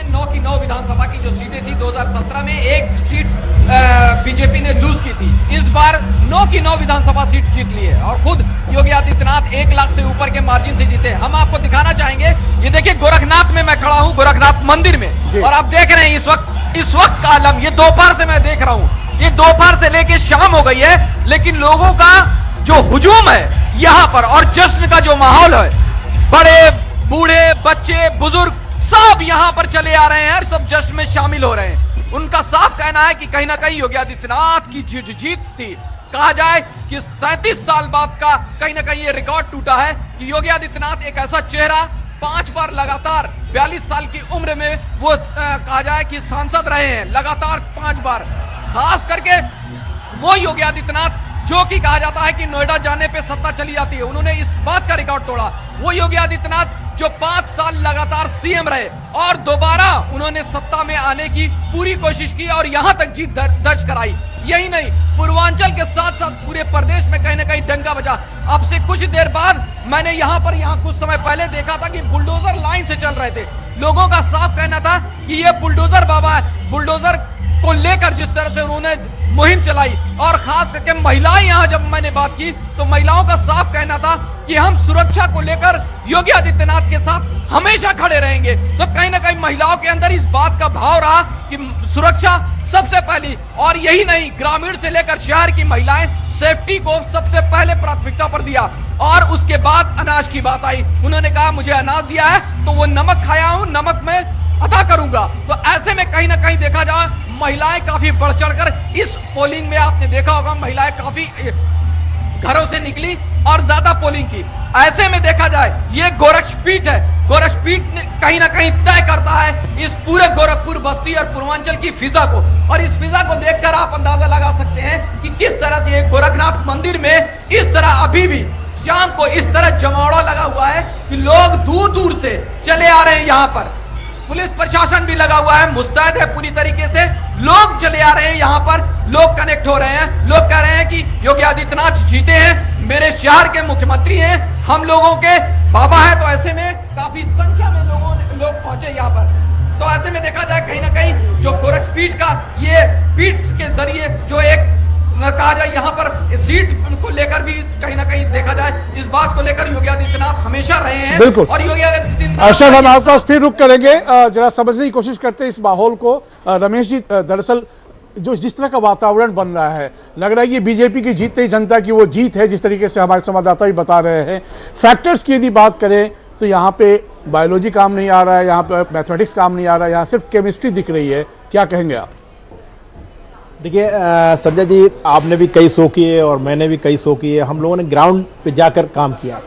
में 9 की 9 विधानसभा की जो सीटें थी 2017 में एक सीट बीजेपी ने लूज की थी। इस बार 9 की 9 विधानसभा सीट जीत ली है और खुद योगी आदित्यनाथ 1 लाख से ऊपर के मार्जिन से जीते। हम आपको दिखाना चाहेंगे, ये देखिए गोरखनाथ में मैं खड़ा हूँ, गोरखनाथ मंदिर में, और आप देख रहे हैं इस वक्त का आलम, ये दोपहर से मैं देख रहा हूँ, ये दोपहर से लेके शाम हो गई है, लेकिन लोगों का जो हुजूम है यहाँ पर और जश्न का जो माहौल है, बड़े बूढ़े बच्चे बुजुर्ग सब यहाँ पर चले आ रहे हैं और सब जश्न में शामिल हो रहे हैं। उनका साफ कहना है कि कहीं ना कहीं योगी आदित्यनाथ की जीत थी। कहा जाए कि 37 साल बाद का कहीं ना कहीं ये रिकॉर्ड टूटा है कि योगी आदित्यनाथ एक ऐसा चेहरा 5 बार लगातार 42 साल की उम्र में वो कहा जाए कि सांसद रहे हैं लगातार 5 बार। खास करके वो योगी आदित्यनाथ जो कि कहा जाता है कि नोएडा जाने पे सत्ता चली जाती है, उन्होंने इस बात का रिकॉर्ड तोड़ा। वो योगी आदित्यनाथ जो 5 साल लगातार सीएम रहे और दोबारा उन्होंने सत्ता में आने की पूरी कोशिश की और यहां तक जीत दर्ज कराई। यही नहीं, पूर्वांचल के साथ साथ पूरे प्रदेश में कहीं ना कहीं डंका बजा। अब से कुछ देर बाद मैंने यहाँ कुछ समय पहले देखा था कि बुलडोजर लाइन से चल रहे थे। लोगों का साफ कहना था कि ये बुलडोजर बाबा है। बुलडोजर को लेकर जिस तरह से उन्होंने मुहिम चलाई और खास करके महिलाएं, यहाँ जब मैंने बात की तो महिलाओं का साफ कहना था कि हम सुरक्षा को लेकर योगी आदित्यनाथ के साथ हमेशा खड़े रहेंगे। तो कहीं ना कहीं महिलाओं के अंदर इस बात का भाव रहा कि सुरक्षा सबसे पहली, और यही नहीं, ग्रामीण से लेकर शहर की महिलाएं सेफ्टी को सबसे पहले प्राथमिकता पर दिया। और उसके बाद अनाज की बात आई, उन्होंने कहा मुझे अनाज दिया है तो वो नमक खाया हूं, नमक में अदा करूंगा। तो ऐसे में कहीं ना कहीं देखा जाए महिलाएं काफी बढ़ चढ़कर इस पोलिंग में, आपने देखा होगा महिलाएं काफी घरों से निकली और ज्यादा पोलिंग की। ऐसे में देखा जाए ये गोरक्षपीठ है, गोरक्षपीठ कहीं ना कहीं तय करता है इस पूरे गोरखपुर बस्ती और पूर्वांचल की फिजा को। और इस फिजा को देखकर आप अंदाजा लगा सकते हैं कि किस तरह से एक गोरखनाथ मंदिर में इस तरह अभी भी शाम को इस तरह जमावड़ा लगा हुआ है कि लोग दूर दूर से चले आ रहे हैं। यहाँ पर पुलिस प्रशासन भी लगा हुआ है, मुस्तैद है पूरी तरीके से। लोग चले आ रहे हैं, यहाँ पर लोग कनेक्ट हो रहे हैं। लोग कह रहे हैं कि योगी आदित्यनाथ जीते हैं, मेरे शहर के मुख्यमंत्री हैं, हम लोगों के बाबा हैं। तो ऐसे में काफी संख्या में लोग पहुंचे यहाँ पर। तो ऐसे में देखा जाए कहीं ना कहीं जो गोरखपीठ का ये पीठ के जरिए जो एक कहा जाए यहाँ पर सीट को लेकर भी कहीं ना कहीं देखा जाए इस बात को लेकर योगी आदित्यनाथ हमेशा रहे हैं। बिल्कुल। और योगी आदित्यनाथ अरशद, हम आपका फिर रुक करेंगे, जरा समझने की कोशिश करते हैं इस माहौल को। रमेश जी, दरअसल जो जिस तरह का वातावरण बन रहा है, लग रहा है कि बीजेपी की जीत नहीं, जनता की वो जीत है, जिस तरीके से हमारे संवाददाता भी बता रहे हैं। फैक्टर्स की यदि बात करें तो यहाँ पे बायोलॉजी काम नहीं आ रहा है, यहाँ पे मैथमेटिक्स काम नहीं आ रहा है, यहाँ सिर्फ केमिस्ट्री दिख रही है। क्या कहेंगे आप? देखिए संजय जी, आपने भी कई शो किए और मैंने भी कई शो किए। हम लोगों ने ग्राउंड पे जाकर काम किया।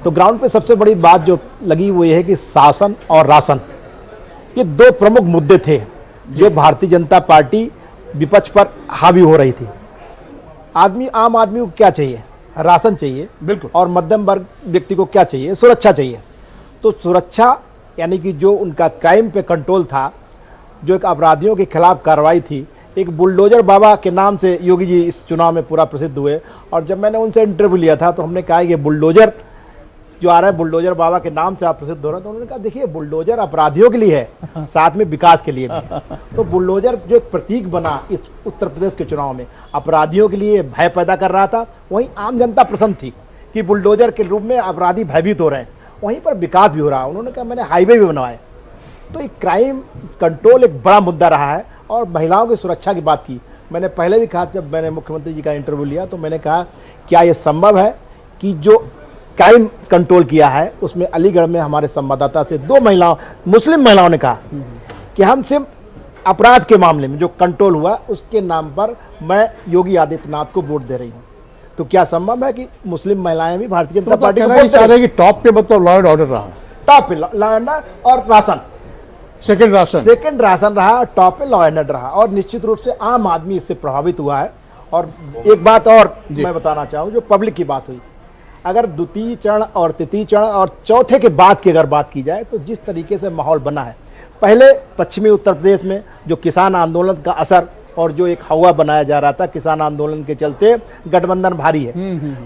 तो ग्राउंड पे सबसे बड़ी बात जो लगी वो ये है कि शासन और राशन, ये 2 प्रमुख मुद्दे थे जो भारतीय जनता पार्टी विपक्ष पर हावी हो रही थी। आम आदमी को क्या चाहिए? राशन चाहिए, बिल्कुल। और मध्यम वर्ग व्यक्ति को क्या चाहिए? सुरक्षा चाहिए। तो सुरक्षा यानी कि जो उनका क्राइम पे कंट्रोल था, जो एक अपराधियों के खिलाफ कार्रवाई थी, एक बुलडोजर बाबा के नाम से योगी जी इस चुनाव में पूरा प्रसिद्ध हुए। और जब मैंने उनसे इंटरव्यू लिया था तो हमने कहा कि बुलडोजर जो आ रहा है, बुलडोजर बाबा के नाम से आप प्रसिद्ध हो रहे हैं। तो उन्होंने कहा देखिए बुलडोजर अपराधियों के लिए है, साथ में विकास के लिए भी है। तो बुलडोजर जो एक प्रतीक बना इस उत्तर प्रदेश के चुनाव में, अपराधियों के लिए भय पैदा कर रहा था, वहीं आम जनता प्रसन्न थी कि बुलडोजर के रूप में अपराधी भयभीत हो रहे हैं, वहीं पर विकास भी हो रहा है। उन्होंने कहा मैंने हाईवे भी बनवाए। तो एक क्राइम कंट्रोल एक बड़ा मुद्दा रहा है। और महिलाओं की सुरक्षा की बात की, मैंने पहले भी कहा, जब मैंने मुख्यमंत्री जी का इंटरव्यू लिया तो मैंने कहा क्या ये संभव है कि जो क्राइम कंट्रोल किया है उसमें अलीगढ़ में हमारे संवाददाता से 2 महिलाओं, मुस्लिम महिलाओं ने कहा कि हम सिर्फ अपराध के मामले में जो कंट्रोल हुआ उसके नाम पर मैं योगी आदित्यनाथ को वोट दे रही हूँ। तो क्या संभव है कि मुस्लिम महिलाएं भी भारतीय जनता पार्टी को वोट दें? कि टॉप पे मतलब लॉ एंड ऑर्डर रहा, टॉप पे लॉ एंड और राशन, सेकंड राशन रहा, टॉप पे लॉ एंड ऑर्डर रहा। और निश्चित रूप से आम आदमी इससे प्रभावित हुआ है। और एक बात और मैं बताना चाहूँ, जो पब्लिक की बात हुई, अगर द्वितीय चरण और तृतीय चरण और चौथे के बाद की अगर बात की जाए तो जिस तरीके से माहौल बना है, पहले पश्चिमी उत्तर प्रदेश में जो किसान आंदोलन का असर और जो एक हवा बनाया जा रहा था किसान आंदोलन के चलते गठबंधन भारी है,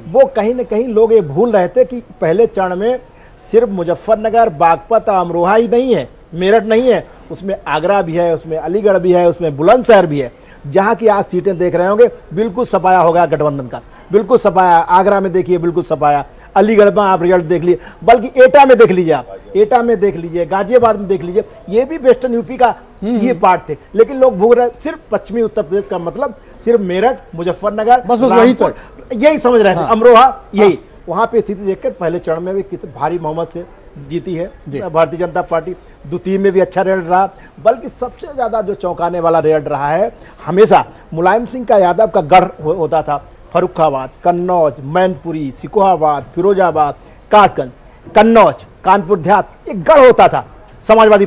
वो कहीं ना कहीं लोग ये भूल रहे थे कि पहले चरण में सिर्फ मुजफ्फरनगर, बागपत, अमरोहा ही नहीं है, मेरठ नहीं है, उसमें आगरा भी है, उसमें अलीगढ़ भी है, उसमें बुलंदशहर भी है, जहाँ की आज सीटें देख रहे होंगे बिल्कुल सफाया हो गया गठबंधन का, बिल्कुल सफाया। आगरा में देखिए बिल्कुल सफाया, अलीगढ़ में आप रिजल्ट देख लीजिए, बल्कि एटा में देख लीजिए, आप एटा में देख लीजिए, गाजियाबाद में देख लीजिए, ये भी वेस्टर्न यूपी का ये पार्ट थे। लेकिन लोग भूल रहे सिर्फ पश्चिमी उत्तर प्रदेश का मतलब सिर्फ मेरठ, मुजफ्फरनगर, रामपुर, यही समझ रहे थे, अमरोहा, यही। वहाँ पे स्थिति देखकर पहले चरण में भी कितने भारी बहुमत से जीती है भारतीय जनता पार्टी, द्वितीय में भी अच्छा रिजल्ट रहा, बल्कि सबसे ज़्यादा जो चौंकाने वाला रिजल्ट रहा है, हमेशा मुलायम सिंह का यादव का गढ़ होता था, फर्रुखाबाद, कन्नौज, मैनपुरी, सिकोहाबाद, फिरोजाबाद, कासगंज, कन्नौज, कानपुर देहात, एक गढ़ होता था समाजवादी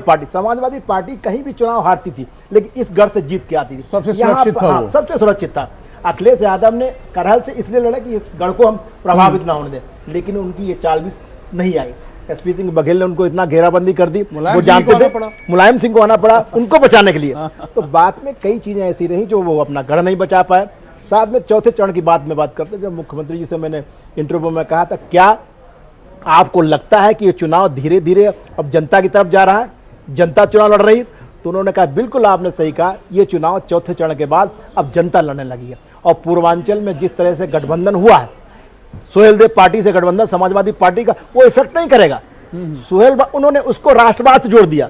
पार्टी कहीं भी चुनाव हारती थी, लेकिन इस गढ़ से जीत के आती थी, सबसे सुरक्षित था। अखिलेश यादव ने करहल से इसलिए लड़ा कि इस गढ़ को हम प्रभावित ना होने दें, लेकिन उनकी ये चाल भी नहीं आई। एसपी सिंह बघेल ने उनको इतना घेराबंदी कर दी, वो जानते थे मुलायम सिंह को आना पड़ा उनको बचाने के लिए। तो बाद में कई चीजें ऐसी रही जो वो अपना गढ़ नहीं बचा पाए। साथ में चौथे चरण की बात में बात करते, जब मुख्यमंत्री जी से मैंने इंटरव्यू में कहा था, क्या आपको लगता है कि ये चुनाव धीरे धीरे अब जनता की तरफ जा रहा है, जनता चुनाव लड़ रही है? तो उन्होंने कहा बिल्कुल आपने सही कहा, ये चुनाव चौथे चरण के बाद अब जनता लड़ने लगी है। और पूर्वांचल में जिस तरह से गठबंधन हुआ है, सुहेलदेव पार्टी से गठबंधन समाजवादी पार्टी का, वो इफेक्ट नहीं करेगा। उन्होंने उसको राष्ट्रवाद से जोड़ दिया,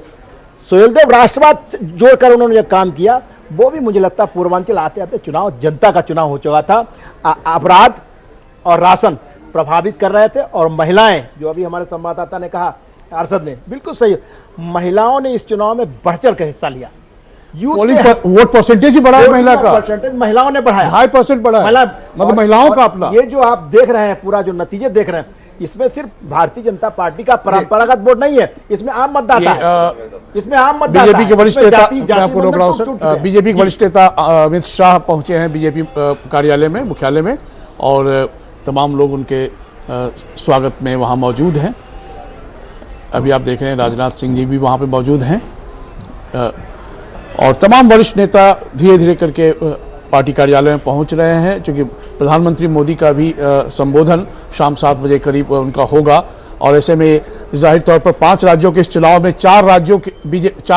सुहेलदेव राष्ट्रवाद से जोड़कर उन्होंने जो काम किया, वो भी मुझे लगता है पूर्वांचल आते आते चुनाव जनता का चुनाव हो चुका था। अपराध और राशन प्रभावित कर रहे थे, और महिलाएं, जो अभी हमारे संवाददाता ने कहा, अरशद ने बिल्कुल सही, महिलाओं ने इस चुनाव में बढ़ चढ़ कर हिस्सा लिया। वोट परसेंटेज ही बढ़ा है, महिला का परसेंटेज महिलाओं ने बढ़ाया, 2.5% बढ़ा है, मतलब महिलाओं का अपना। ये जो आप देख रहे हैं, पूरा जो नतीजे देख रहे हैं, इसमें सिर्फ भारतीय जनता पार्टी का परंपरागत वोट नहीं है, इसमें आम मतदाता है, इसमें आम मतदाता। बीजेपी के वरिष्ठ नेता, बीजेपी के वरिष्ठ नेता अमित शाह पहुंचे हैं बीजेपी कार्यालय में, मुख्यालय में, और तमाम लोग उनके स्वागत में वहां मौजूद हैं। अभी आप देख रहे हैं राजनाथ सिंह जी भी वहां पे मौजूद हैं, और तमाम वरिष्ठ नेता धीरे धीरे करके पार्टी कार्यालय में पहुंच रहे हैं, क्योंकि प्रधानमंत्री मोदी का भी संबोधन शाम 7 बजे करीब उनका होगा। और ऐसे में जाहिर तौर पर 5 राज्यों के इस चुनाव में 4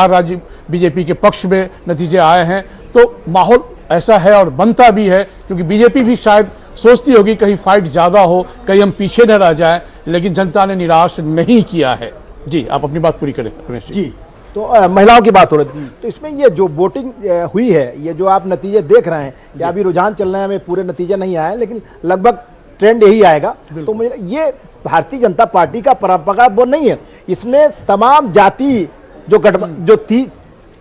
राज्य बीजेपी के पक्ष में नतीजे आए हैं, तो माहौल ऐसा है और बनता भी है, क्योंकि बीजेपी भी शायद सोचती होगी कहीं फाइट ज़्यादा हो, कहीं हम पीछे न रह जाएं, लेकिन जनता ने निराश नहीं किया है। जी, आप अपनी बात पूरी करें रमेश जी। तो महिलाओं की बात हो रही थी, तो इसमें ये जो वोटिंग हुई है, ये जो आप नतीजे देख रहे हैं, या अभी रुझान चल रहे हैं, हमें पूरे नतीजे नहीं आए, लेकिन लगभग ट्रेंड यही आएगा। तो मुझे ये भारतीय जनता पार्टी का परंपरागत वोट नहीं है, इसमें तमाम जाति जो थी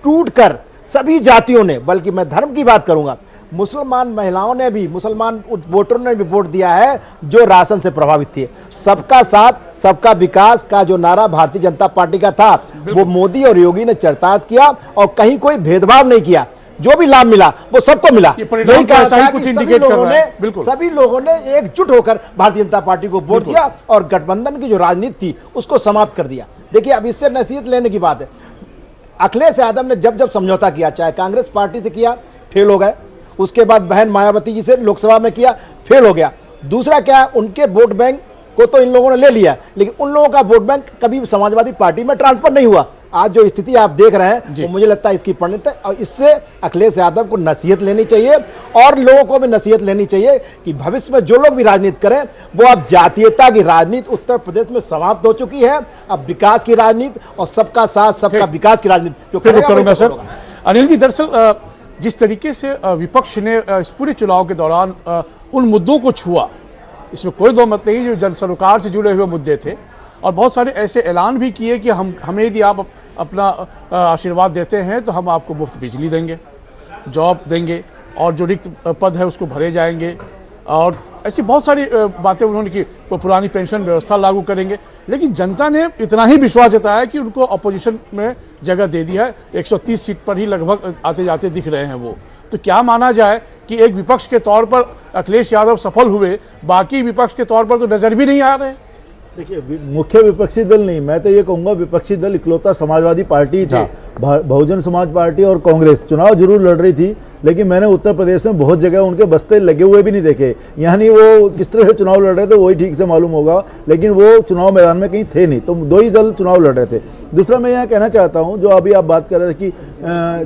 टूट कर सभी जातियों ने, बल्कि मैं धर्म की बात करूंगा, मुसलमान महिलाओं ने भी, मुसलमान वोटरों ने भी वोट दिया है, जो राशन से प्रभावित थे। सबका साथ सबका विकास का जो नारा भारतीय जनता पार्टी का था, वो मोदी और योगी ने चरितार्थ किया, और कहीं कोई भेदभाव नहीं किया, जो भी लाभ मिला वो सबको मिला। यही कहा था कि सभी लोगों ने एकजुट होकर भारतीय जनता पार्टी को वोट दिया, और गठबंधन की जो राजनीति थी उसको समाप्त कर दिया। देखिए, अब इससे नसीहत लेने की बात है। अखिलेश यादव ने जब जब समझौता किया, चाहे कांग्रेस पार्टी से किया, फेल हो गए, उसके बाद बहन मायावती जी से लोकसभा में किया, फेल हो गया। दूसरा क्या, उनके वोट बैंक को तो इन लोगों ने ले लिया, लेकिन उन लोगों का वोट बैंक कभी समाजवादी पार्टी में ट्रांसफर नहीं हुआ। आज जो स्थिति आप देख रहे हैं, वो मुझे लगता है इसकी परिणति है, और इससे अखिलेश यादव को नसीहत लेनी चाहिए, और लोगों को भी नसीहत लेनी चाहिए कि भविष्य में जो लोग भी राजनीति करें, वो अब जातीयता की राजनीति उत्तर प्रदेश में समाप्त हो चुकी है। अब विकास की राजनीति और सबका साथ सबका विकास की राजनीति जो करेगा सर। अनिल जी, दरअसल जिस तरीके से विपक्ष ने इस पूरे चुनाव के दौरान उन मुद्दों को छुआ, इसमें कोई दो मत नहीं, जो जन सरोकार से जुड़े हुए मुद्दे थे, और बहुत सारे ऐसे ऐलान भी किए कि हमें यदि आप अपना आशीर्वाद देते हैं तो हम आपको मुफ्त बिजली देंगे, जॉब देंगे, और जो रिक्त पद है उसको भरे जाएंगे, और ऐसी बहुत सारी बातें उन्होंने की, पुरानी पेंशन व्यवस्था लागू करेंगे। लेकिन जनता ने इतना ही विश्वास जताया कि उनको अपोजिशन में जगह दे दी है, 130 सीट पर ही लगभग आते जाते दिख रहे हैं वो। तो क्या माना जाए कि एक विपक्ष के तौर पर अखिलेश यादव सफल हुए, बाकी विपक्ष के तौर पर तो नजर भी नहीं आ रहे? देखिए, मुख्य विपक्षी दल नहीं, मैं तो ये कहूंगा विपक्षी दल इकलौता समाजवादी पार्टी ही थी। बहुजन समाज पार्टी और कांग्रेस चुनाव जरूर लड़ रही थी, लेकिन मैंने उत्तर प्रदेश में बहुत जगह उनके बस्ते लगे हुए भी नहीं देखे। यानी वो किस तरह से चुनाव लड़ रहे थे वही ठीक से मालूम होगा, लेकिन वो चुनाव मैदान में कहीं थे नहीं, तो दो ही दल चुनाव लड़ रहे थे। दूसरा मैं यहाँ कहना चाहता हूँ, जो अभी आप बात कर रहे थे कि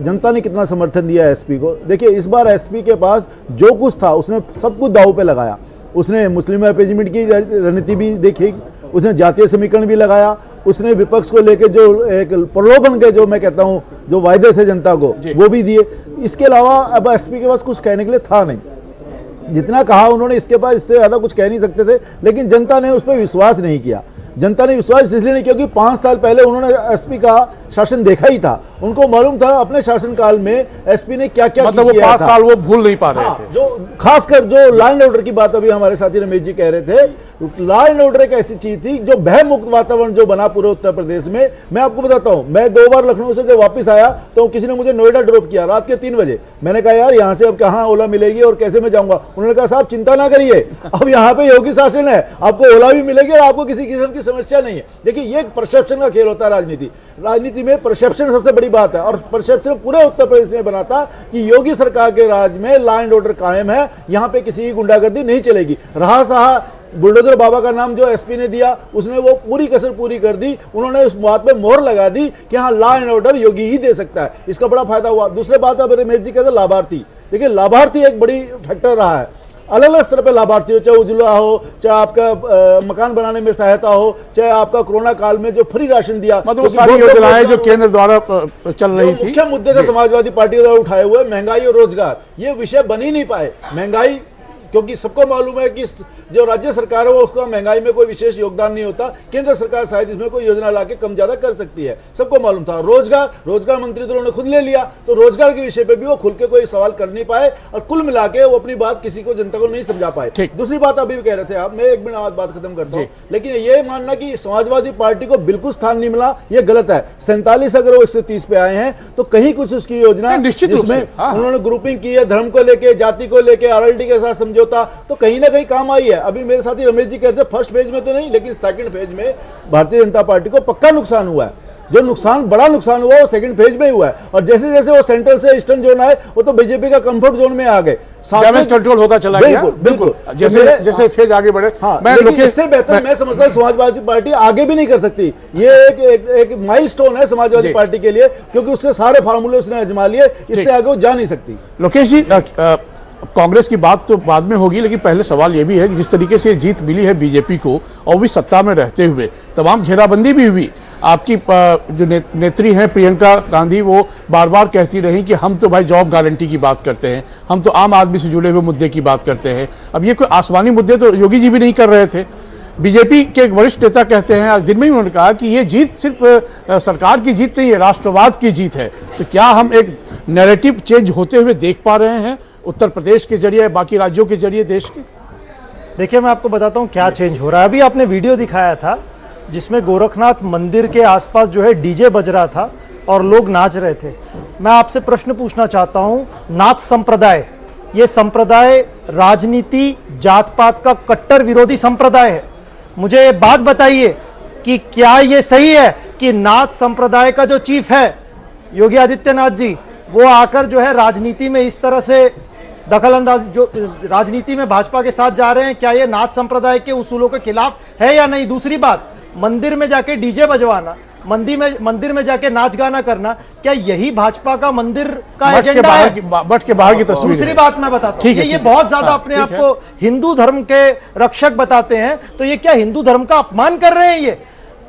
जनता ने कितना समर्थन दिया एसपी को। देखिए, इस बार एसपी के पास जो कुछ था उसने सब कुछ दांव पे लगाया। उसने मुस्लिम अपीजमेंट की रणनीति भी देखी, उसने जातीय समीकरण भी लगाया, उसने विपक्ष को लेकर जो एक प्रलोभन के, जो मैं कहता हूं, जो वायदे थे जनता को, वो भी दिए। इसके अलावा अब एसपी के पास कुछ कहने के लिए था नहीं। जितना कहा उन्होंने, इसके पास इससे ज्यादा कुछ कह नहीं सकते थे, लेकिन जनता ने उस पर विश्वास नहीं किया। जनता ने विश्वास इसलिए नहीं किया क्योंकि 5 साल पहले उन्होंने एसपी का शासन देखा ही था। उनको मालूम था अपने शासनकाल में एसपी ने क्या क्या मतलब वो 5 साल वो भूल नहीं पा रहे थे। जो खासकर जो लॉ एंड ऑर्डर की बात अभी हमारे साथी रमेश जी कह रहे थे, लॉ एंड ऑर्डर एक ऐसी चीज थी जो भय मुक्त वातावरण जो बना पूरे उत्तर प्रदेश में। मैं आपको बताता हूं, मैं 2 बार लखनऊ से जब वापस आया तो किसी ने मुझे नोएडा ड्रॉप किया रात के 3 बजे। मैंने कहा यार यहाँ से अब कहाँ ओला मिलेगी और कैसे मैं जाऊंगा। उन्होंने कहा साहब चिंता ना करिए, अब यहाँ पे योगी शासन है, आपको ओला भी मिलेगी और आपको किसी किस्म की समस्या नहीं है। देखिए, ये एक परसेप्शन का खेल होता है राजनीति में परसेप्शन सबसे बड़ी बात है, और परसेप्शन पूरे उत्तर प्रदेश में बना था कि योगी सरकार के राज में लॉ एंड ऑर्डर कायम है, यहाँ पे किसी की गुंडागर्दी नहीं चलेगी। रहा सहा बुलडोजर बाबा का नाम जो एसपी ने दिया, उसने वो पूरी कसर पूरी कर दी। उन्होंने उस बात पे मोहर लगा दी कि हाँ, लॉ एंड ऑर्डर योगी ही दे सकता है। इसका बड़ा फायदा हुआ। दूसरे बात अब रमेश जी कहते लाभार्थी, देखिए लाभार्थी एक बड़ी फैक्टर रहा है। अलग अलग स्तर पे लाभार्थी हो, चाहे उज्ज्वला हो, चाहे आपका मकान बनाने में सहायता हो, चाहे आपका कोरोना काल में जो फ्री राशन दिया, मतलब वो सारी योजनाएं जो केंद्र द्वारा चल रही थी। मुख्य मुद्दे थे समाजवादी पार्टी द्वारा उठाए हुए महंगाई और रोजगार, ये विषय बन ही नहीं पाए। महंगाई, क्योंकि सबको मालूम है कि जो राज्य सरकार है वो उसका महंगाई में कोई विशेष योगदान नहीं होता। केंद्र सरकार शायद इसमें कोई योजना लाके कम ज्यादा कर सकती है, सबको मालूम था। रोजगार मंत्री तो उन्होंने खुद ले लिया, तो रोजगार के विषय पे भी वो खुल के कोई सवाल कर नहीं पाए, और कुल मिला के वो अपनी बात किसी को, जनता को नहीं समझा पाए। दूसरी बात अभी भी कह रहे थे आप, मैं 1 मिनट बात खत्म करता हूँ, लेकिन ये मानना कि समाजवादी पार्टी को बिल्कुल स्थान नहीं मिला, ये गलत है। 47 अगर वो 130 पे आए हैं तो कहीं कुछ उसकी योजना निश्चित रूप से उन्होंने ग्रुपिंग की है, धर्म को लेके, जाति को लेके, आरएलडी के साथ समझौता, तो कहीं ना कहीं काम आई है। अभी मेरे साथी रमेश जी कहते हैं फर्स्ट फेज में तो नहीं, लेकिन सेकंड फेज में भारतीय जनता पार्टी को पक्का नुकसान हुआ है। जो नुकसान, बड़ा नुकसान हुआ, वो सेकंड फेज में ही हुआ है। और जैसे जैसे वो सेंट्रल से ईस्टर्न जोन आए, वो तो बीजेपी का कंफर्ट जोन में आ गए, डैमेज कंट्रोल होता चला गया। बिल्कुल जैसे जैसे फेज आगे बढ़े। मैं इससे बेहतर मैं समझता हूं समाजवादी पार्टी आगे भी नहीं कर सकती। ये एक माइलस्टोन है समाजवादी पार्टी के लिए, क्योंकि उससे सारे फार्मूले उसने आजमा लिए, इससे आगे वो जा नहीं सकती। लोकेश जी, कांग्रेस की बात तो बाद में होगी, लेकिन पहले सवाल यह भी है कि जिस तरीके से जीत मिली है बीजेपी को, और भी सत्ता में रहते हुए तमाम घेराबंदी भी हुई। आपकी जो नेत्री हैं प्रियंका गांधी, वो बार बार कहती रही कि हम तो भाई जॉब गारंटी की बात करते हैं, हम तो आम आदमी से जुड़े हुए मुद्दे की बात करते हैं। अब ये कोई आसमानी मुद्दे तो योगी जी भी नहीं कर रहे थे। बीजेपी के एक वरिष्ठ नेता कहते हैं, आज दिन में ही उन्होंने कहा कि ये जीत सिर्फ सरकार की जीत नहीं है, राष्ट्रवाद की जीत है। तो क्या हम एक नैरेटिव चेंज होते हुए देख पा रहे हैं उत्तर प्रदेश के जरिए, बाकी राज्यों के जरिए देश के? देखिए, मैं आपको बताता हूं क्या चेंज हो रहा है। अभी आपने वीडियो दिखाया था जिसमें गोरखनाथ मंदिर के आसपास जो है डीजे बज रहा था और लोग नाच रहे थे। मैं आपसे प्रश्न पूछना चाहता हूं, नाथ संप्रदाय, ये संप्रदाय राजनीति, जात पात का कट्टर विरोधी संप्रदाय है। मुझे ये बात बताइए कि क्या ये सही है कि नाथ संप्रदाय का जो चीफ है योगी आदित्यनाथ जी, वो आकर जो है राजनीति में इस तरह से दखल अंदाजी, जो राजनीति में भाजपा के साथ जा रहे हैं, क्या ये नाथ संप्रदाय के उसूलों के खिलाफ है या नहीं? दूसरी बात, मंदिर में जाके डीजे बजवाना, मंदिर में जाके नाच गाना करना, क्या यही भाजपा का मंदिर का एजेंडा है? बट के बाहर की तस्वीर। दूसरी बात मैं बताता हूं, ये बहुत ज्यादा अपने आप को हिंदू धर्म के रक्षक बताते हैं, तो ये क्या हिंदू धर्म का अपमान कर रहे हैं? ये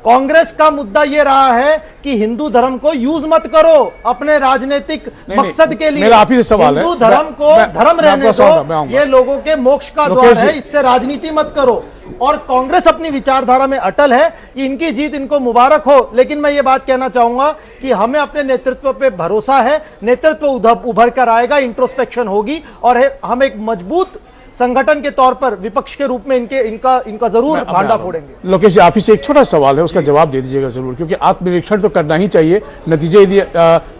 कांग्रेस का मुद्दा ये रहा है कि हिंदू धर्म को यूज मत करो अपने राजनीतिक मकसद के लिए। मेरा आप ही से सवाल है, हिंदू धर्म को धर्म रहने दो, ये लोगों के मोक्ष का द्वार है, इससे राजनीति मत करो। और कांग्रेस अपनी विचारधारा में अटल है, इनकी जीत इनको मुबारक हो। लेकिन मैं ये बात कहना चाहूंगा कि हमें अपने नेतृत्व पे भरोसा है, नेतृत्व उभर कर आएगा, इंट्रोस्पेक्शन होगी, और हम एक मजबूत संगठन के तौर पर विपक्ष के रूप में इनका जरूर भांडा फोड़ेंगे। लोकेश, आप ही से एक छोटा सवाल है, उसका जवाब दे दीजिएगा जरूर, क्योंकि आत्मनिरीक्षण तो करना ही चाहिए। नतीजे यदि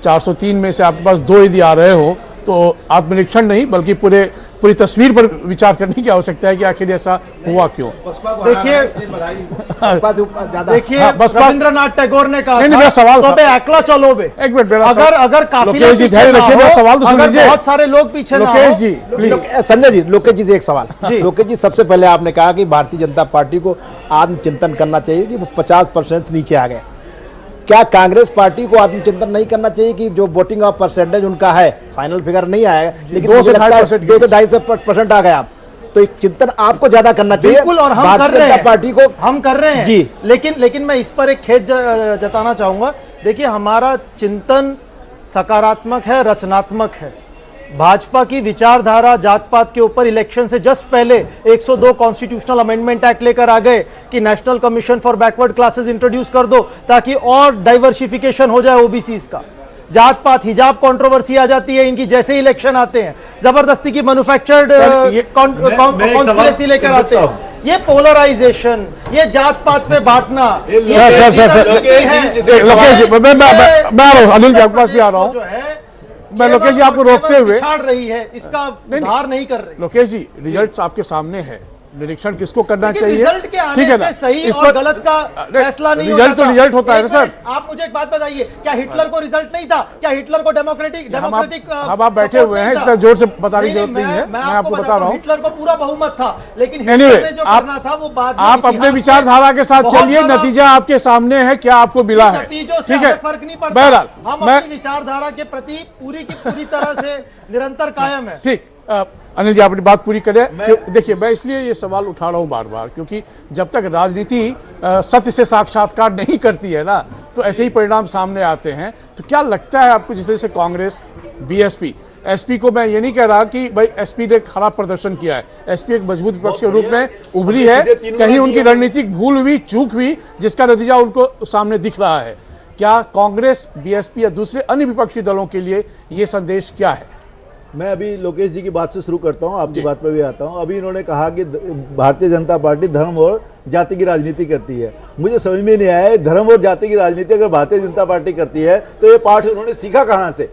403 में से आपके पास 2 यदि आ रहे हो तो आत्मनिरीक्षण नहीं बल्कि पूरे पूरी तस्वीर पर विचार करने की आवश्यकता है कि आखिर ऐसा हुआ क्यों। देखिए देखिए हाँ, बसपा- रविंद्रनाथ टैगोर ने कहा नहीं, मेरा सवाल तो था। बे अकेला चलो बे। एक मिनट, मेरा अगर सवाल- अगर काफिला लोकेश जी, पीछे धैर्य ना रखिए, मेरा हो, सवाल तो सुन अगर लीजिए। बहुत सारे लोग पीछे ना लोकेश हो, जी प्लीज। संजय जी, लोकेश जी से एक सवाल। जी। लोकेश जी, सबसे पहले आपने कहा कि भारतीय जनता पार्टी को आत्मचिंतन करना चाहिए कि वो 50% नीचे आ गए। क्या कांग्रेस पार्टी को आत्मचिंतन नहीं करना चाहिए कि जो वोटिंग ऑफ परसेंटेज उनका है, फाइनल फिगर नहीं आएगा, लेकिन 2 से मुझे लगता है 2.5% 2-2.5% आ गया। तो एक चिंतन आपको ज्यादा करना चाहिए। बिल्कुल, और हम कर भारतीय रहे जनता हैं, पार्टी को हम कर रहे हैं जी। लेकिन मैं इस पर एक खेद जताना चाहूंगा। देखिए, हमारा चिंतन सकारात्मक है, रचनात्मक है। भाजपा की विचारधारा जात पात के ऊपर इलेक्शन से जस्ट पहले 102 कॉन्स्टिट्यूशनल अमेंडमेंट एक्ट लेकर आ गए कि national commission for backward classes introduce कर दो ताकि और डाइवर्सिफिकेशन हो जाए ओबीसीज का। जात पात हिजाब कंट्रोवर्सी आ जाती है इनकी जैसे ही इलेक्शन आते हैं, जबरदस्ती की मैन्युफैक्चर्ड ये- कॉन्स्पिरेसी लेकर आते हैं। ये पोलराइजेशन, ये जात पात पे बांटना, ये सर, लोकेश लोकेश जी, मैं आ रहा हूँ, अनिल जी आपके पास भी आ रहा हूँ। जो है मैं लोकेश जी आपको रोकते हुए, बिछाड़ रही है, इसका उद्धार नहीं कर रही। लोकेश जी, रिजल्ट्स आपके सामने है, निरीक्षण किसको करना लेकिन चाहिए, रिजल्ट के आने ठीक है ना? से सही इस और पर गलत का फैसला नहीं रिजल्ट तो होता। रिजल्ट होता है ना एक सर। मिनट, आप मुझे एक बात बताइए, क्या हिटलर को रिजल्ट नहीं था? क्या हिटलर को डेमोक्रेटिक हम आप बैठे हुए हैं, इतना जोर से बताने की जरूरत नहीं है, मैं आपको बता रहा हूँ। हिटलर को पूरा बहुमत था, लेकिन Anyway, हिटलर ने जो करना था वो बाद में आप अपने इतिहास में विचारधारा के साथ बहुत चलिए, बड़ा- नतीजा आपके सामने है, क्या आपको मिला है, नतीजों से ठीक है? हमें फर्क नहीं पड़ता। बहरहाल हम मैं अपनी विचारधारा के प्रति पूरी की पूरी तरह से निरंतर कायम है। ठीक, अनिल जी अपनी बात पूरी करें। देखिए, मैं इसलिए ये सवाल उठा रहा हूँ बार बार, क्योंकि जब तक राजनीति सत्य से साक्षात्कार नहीं करती है ना, तो ऐसे ही परिणाम सामने आते हैं। तो क्या लगता है आपको, जैसे कांग्रेस, बीएसपी, एसपी को मैं ये नहीं कह रहा कि भाई एसपी ने खराब प्रदर्शन किया है, एसपी एक मजबूत विपक्ष के रूप में उभरी है, कहीं उनकी रणनीतिक भूल हुई, चूक हुई, जिसका नतीजा उनको सामने दिख रहा है। क्या कांग्रेस, बीएसपी या दूसरे अन्य विपक्षी दलों के लिए ये संदेश क्या है? मैं अभी लोकेश जी की बात से शुरू करता हूं, आपकी बात पर भी आता हूं। अभी इन्होंने कहा कि भारतीय जनता पार्टी धर्म और जाति की राजनीति करती है। मुझे समझ में नहीं आया, धर्म और जाति की राजनीति अगर भारतीय जनता पार्टी करती है तो ये पाठ उन्होंने सीखा कहां से?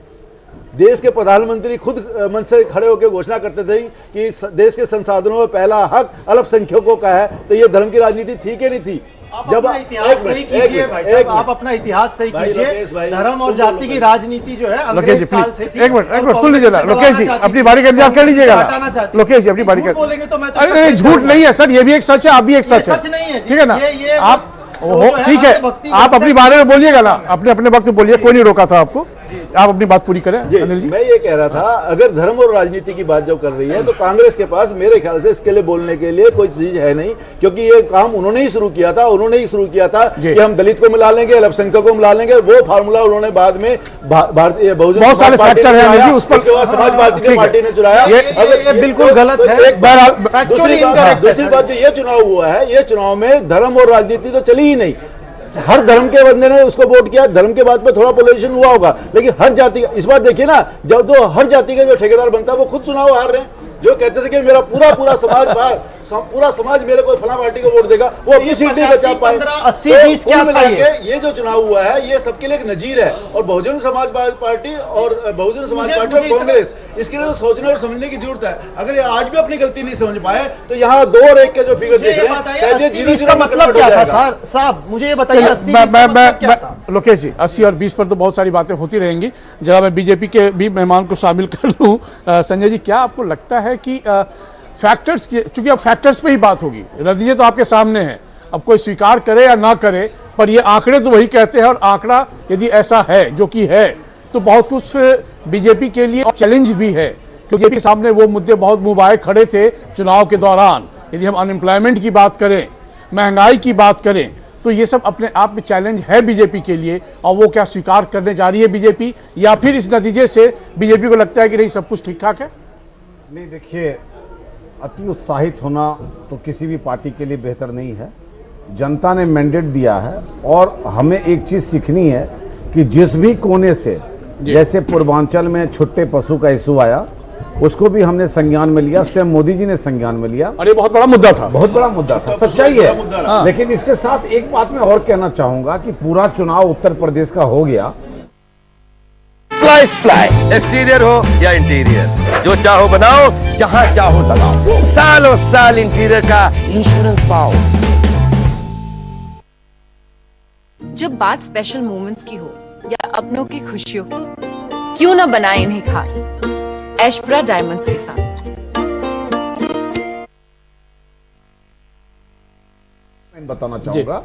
देश के प्रधानमंत्री खुद मंच से खड़े होकर घोषणा करते थे कि देश के संसाधनों में पहला हक अल्पसंख्यकों का है, तो ये धर्म की राजनीति थी कि नहीं थी? जब इतिहास सही कीजिए भाई साहब, आप अपना इतिहास सही कीजिए। धर्म और जाति की राजनीति जो है अंग्रेज काल से थी। एक मिनट सुन लीजिए ना लोकेश जी, अपनी बारी का इंतजार कर लीजिएगा ना लोकेश जी, अपनी बारी का। बोलेंगे तो मैं अरे नहीं, झूठ नहीं है सर, ये भी एक सच है, आप भी एक सच है, सच नहीं है, ठीक है ना? ये आप वो जो है, ठीक है, भक्ति आप अपनी बारे में बोलिएगा ना, अपने अपने वक्त में बोलिए, कोई नहीं रोका था आपको, आप अपनी बात पूरी करें। अनिल जी, मैं ये कह रहा था, अगर धर्म और राजनीति की बात जब कर रही है तो कांग्रेस के पास मेरे ख्याल से इसके लिए बोलने के लिए कोई चीज है नहीं, क्योंकि ये काम उन्होंने ही शुरू किया था कि हम दलित को मिला लेंगे, अल्पसंख्यकों को मिला लेंगे। वो फार्मूला उन्होंने बाद में भारतीय बहुजन बहुत सारे फैक्टर हैं अनिल जी, उस पर उसके बाद समाजवादी पार्टी ने चुराया। ये बिल्कुल गलत है। दूसरी बात, ये चुनाव हुआ है, ये चुनाव में धर्म और राजनीति तो चली ही नहीं। हर धर्म के बंदे ने उसको वोट किया, धर्म के बाद में थोड़ा पोलराइजेशन हुआ होगा, लेकिन हर जाति का इस बार देखिए ना, जब तो हर जाति का जो ठेकेदार बनता है वो खुद चुनाव हार रहे हैं। जो कहते थे कि मेरा पूरा समाज पूरा समाज मेरे को फला पार्टी को वोट देगा, वो अपनी सीट नहीं बचा पाए। 80-20 क्या था ये जो चुनाव हुआ है ये सबके लिए एक नजीर है, और बहुजन समाज पार्टी और कांग्रेस इसके लिए तो सोचने और समझने की जरूरत है। अगर ये आज भी अपनी गलती नहीं समझ पाए तो यहाँ 2 और 1 के जो फिगर देख रहे हैं, शायद ये 80-20 का मतलब क्या था साहब, मुझे ये बताइए। 80-20 का मतलब क्या था? लोकेश जी, 80 और 20 पर तो बहुत सारी बातें होती रहेंगी, जरा मैं बीजेपी के भी मेहमान को शामिल कर लूं। संजय जी, क्या आपको लगता है कि फैक्टर्स की, चूंकि अब फैक्टर्स पे ही बात होगी, नतीजे तो आपके सामने हैं, अब कोई स्वीकार करे या ना करे, पर ये आंकड़े तो वही कहते हैं, और आंकड़ा यदि ऐसा है जो कि है, तो बहुत कुछ बीजेपी के लिए चैलेंज भी है, क्योंकि बीजेपी के सामने वो मुद्दे बहुत मुबाए खड़े थे चुनाव के दौरान। यदि हम अनएम्प्लॉयमेंट की बात करें, महंगाई की बात करें, तो ये सब अपने आप में चैलेंज है बीजेपी के लिए, और वो क्या स्वीकार करने जा रही है बीजेपी, या फिर इस नतीजे से बीजेपी को लगता है कि नहीं सब कुछ ठीक ठाक है? नहीं, देखिए, अति उत्साहित होना तो किसी भी पार्टी के लिए बेहतर नहीं है। जनता ने मैंडेट दिया है, और हमें एक चीज सीखनी है कि जिस भी कोने से, जैसे पूर्वांचल में छुट्टे पशु का इशू आया, उसको भी हमने संज्ञान में लिया, स्वयं मोदी जी ने संज्ञान में लिया, और ये बहुत बड़ा मुद्दा था, बहुत बड़ा मुद्दा था, सच्चाई है। लेकिन इसके साथ एक बात मैं और कहना चाहूंगा कि पूरा चुनाव उत्तर प्रदेश का हो गया, नाइस प्लाई, एक्सटीरियर हो या इंटीरियर, जो चाहो बनाओ, जहां चाहो लगाओ, सालों साल इंटीरियर का इंश्योरेंस पाओ। जब बात स्पेशल मोमेंट्स की हो या अपनों की खुशियों की, क्यों ना बनाए इन्हें खास ऐशप्रा डायमंड्स के साथ। मैं बताना चाहूंगा,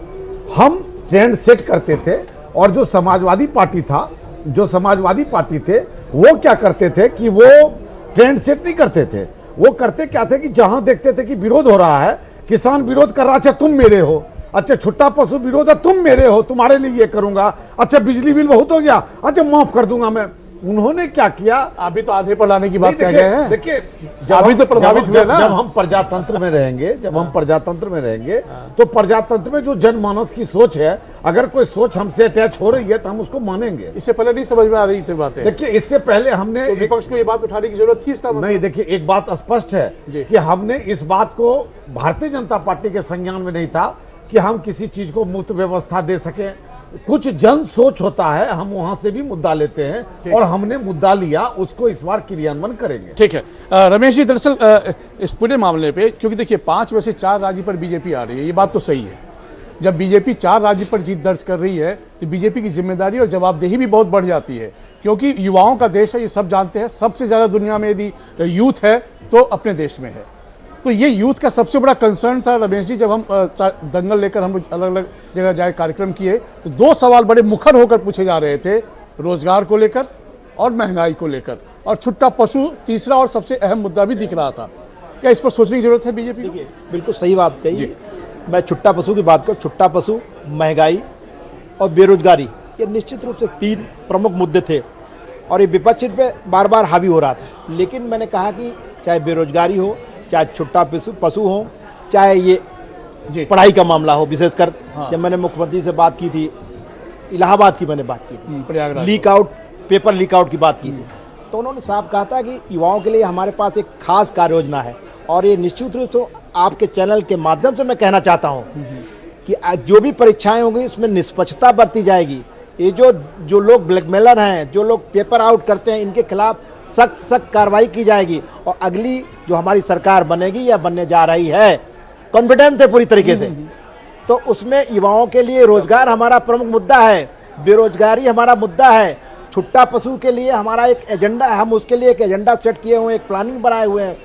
हम ट्रेंड सेट करते थे और जो समाजवादी पार्टी थे वो क्या करते थे कि वो ट्रेंड सेट नहीं करते थे। वो करते क्या थे कि जहां देखते थे कि विरोध हो रहा है, किसान विरोध कर रहा, अच्छा तुम मेरे हो, अच्छा छुट्टा पशु विरोध है, तुम मेरे हो, तुम्हारे लिए ये करूंगा, अच्छा बिजली बिल बहुत हो गया, अच्छा माफ कर दूंगा मैं। उन्होंने क्या किया, अभी तो आधे पर लाने की बात कह गए हैं। देखिए अभी तो प्रभावित हुए ना। जब हम प्रजातंत्र में रहेंगे, तो प्रजातंत्र में जो जनमानस की सोच है, अगर कोई सोच हमसे अटैच हो रही है तो हम उसको मानेंगे। इससे पहले नहीं समझ में आ रही थी बातें। देखिए इससे पहले हमने तो विपक्ष को ये बात उठाने की जरूरत थी इसका मतलब? नहीं, देखिए एक बात स्पष्ट है कि हमने इस बात को भारतीय जनता पार्टी के संज्ञान में नहीं था कि हम किसी चीज को मुफ्त व्यवस्था दे सके। कुछ जन सोच होता है, हम वहां से भी मुद्दा लेते हैं और हमने मुद्दा लिया, उसको इस बार क्रियान्वयन करेंगे। ठीक है रमेश जी, दरअसल इस पूरे मामले पे, क्योंकि देखिए 5 में से 4 राज्य पर बीजेपी आ रही है, ये बात तो सही है। जब बीजेपी 4 राज्य पर जीत दर्ज कर रही है तो बीजेपी की जिम्मेदारी और जवाबदेही भी बहुत बढ़ जाती है, क्योंकि युवाओं का देश है, ये सब जानते हैं। सबसे ज्यादा दुनिया में यदि यूथ है तो अपने देश में है। तो ये यूथ का सबसे बड़ा कंसर्न था रमेश जी। जब हम दंगल लेकर हम अलग अलग जगह जाए कार्यक्रम किए तो 2 सवाल बड़े मुखर होकर पूछे जा रहे थे, रोजगार को लेकर और महंगाई को लेकर, और छुट्टा पशु तीसरा और सबसे अहम मुद्दा भी दिख रहा था। क्या इस पर सोचने की जरूरत है बीजेपी को? बिल्कुल सही बात कही। मैं छुट्टा पशु की बात करूं, छुट्टा पशु, महंगाई और बेरोजगारी, ये निश्चित रूप से 3 प्रमुख मुद्दे थे और ये विपक्ष पे बार बार हावी हो रहा था। लेकिन मैंने कहा कि चाहे बेरोजगारी हो, चाहे छुट्टा पशु हो, चाहे ये पढ़ाई का मामला हो, विशेषकर जब मैंने मुख्यमंत्री से बात की थी, इलाहाबाद की मैंने बात की थी, पेपर लीक आउट की बात की थी, तो उन्होंने साफ कहा था कि युवाओं के लिए हमारे पास एक खास कार्य योजना है। और ये निश्चित रूप से आपके चैनल के माध्यम से मैं कहना चाहता हूँ कि जो भी परीक्षाएं होंगी उसमें निष्पक्षता बरती जाएगी। ये जो लोग ब्लैकमेलर हैं, जो लोग पेपर आउट करते हैं, इनके खिलाफ सख्त कार्रवाई की जाएगी। और अगली जो हमारी सरकार बनेगी या बनने जा रही है, कॉन्फिडेंस है पूरी तरीके से, तो उसमें युवाओं के लिए रोजगार हमारा प्रमुख मुद्दा है, बेरोजगारी हमारा मुद्दा है, छुट्टा पशु के लिए हमारा एक एजेंडा है, हम उसके लिए एक एजेंडा सेट किए हुए हैं, एक प्लानिंग बनाए हुए हैं